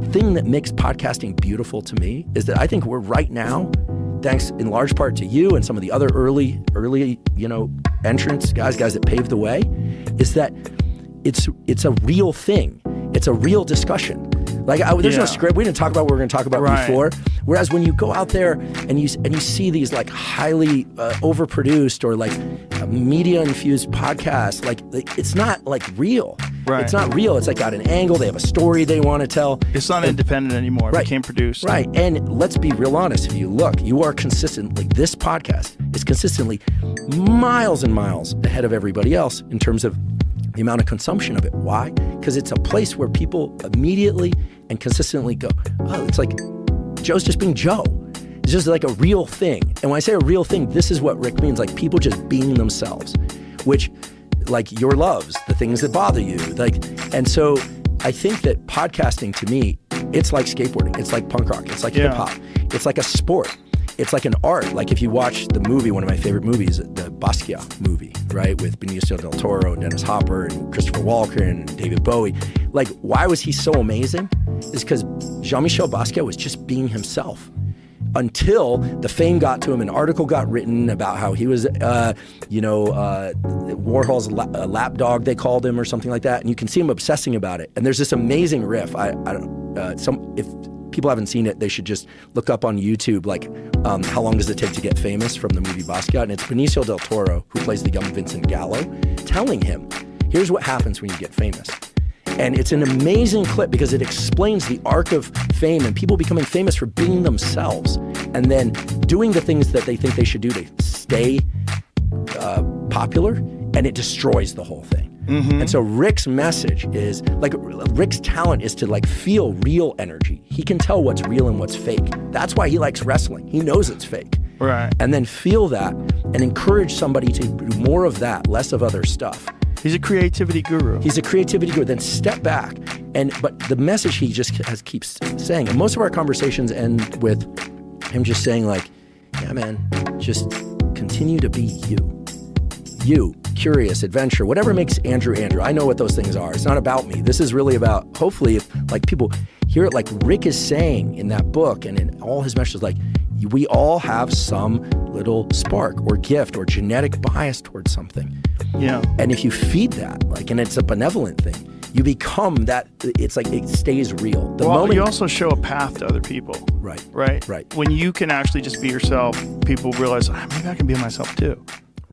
thing that makes podcasting beautiful to me is that I think we're right now, thanks in large part to you and some of the other early, entrants, guys that paved the way, is that it's a real thing. It's a real discussion. Like there's no script. We didn't talk about what we're going to talk about before. Whereas when you go out there and you see these like highly overproduced or like media infused podcasts, like it's not like real. Right. It's not real. It's like got an angle. They have a story they want to tell. It's not independent anymore. It became produced. Right. And let's be real honest. If you look, you are consistently, this podcast is consistently miles and miles ahead of everybody else in terms of the amount of consumption of it. Why? Because it's a place where people immediately and consistently go, oh, it's like Joe's just being Joe. It's just like a real thing. And when I say a real thing, this is what Rick means, like people just being themselves, which like your loves, the things that bother you. And so I think that podcasting to me, it's like skateboarding. It's like punk rock. It's like hip hop. It's like a sport. It's like an art. Like if you watch the movie, one of my favorite movies, the Basquiat movie, right? With Benicio del Toro and Dennis Hopper and Christopher Walken and David Bowie. Like why was he so amazing? Is because Jean-Michel Basquiat was just being himself. Until the fame got to him, an article got written about how he was, Warhol's lapdog, they called him, or something like that. And you can see him obsessing about it. And there's this amazing riff. If people haven't seen it, they should just look up on YouTube, like, how long does it take to get famous from the movie Basquiat? And it's Benicio del Toro, who plays the young Vincent Gallo, telling him, here's what happens when you get famous. And it's an amazing clip because it explains the arc of fame and people becoming famous for being themselves and then doing the things that they think they should do to stay popular, and it destroys the whole thing. Mm-hmm. And so Rick's message is, like, Rick's talent is to like feel real energy. He can tell what's real and what's fake. That's why he likes wrestling. He knows it's fake. Right. And then feel that and encourage somebody to do more of that, less of other stuff. He's a creativity guru. Then step back. But the message he just keeps saying, and most of our conversations end with him just saying like, yeah, man, just continue to be you. You, curious, adventure, whatever makes Andrew. I know what those things are. It's not about me. This is really about, hopefully, if like people hear it, like Rick is saying in that book and in all his messages, like we all have some little spark or gift or genetic bias towards something. Yeah. And if you feed that, like, and it's a benevolent thing, you become that. It's like it stays real. You also show a path to other people. Right. When you can actually just be yourself, people realize, maybe I can be myself too.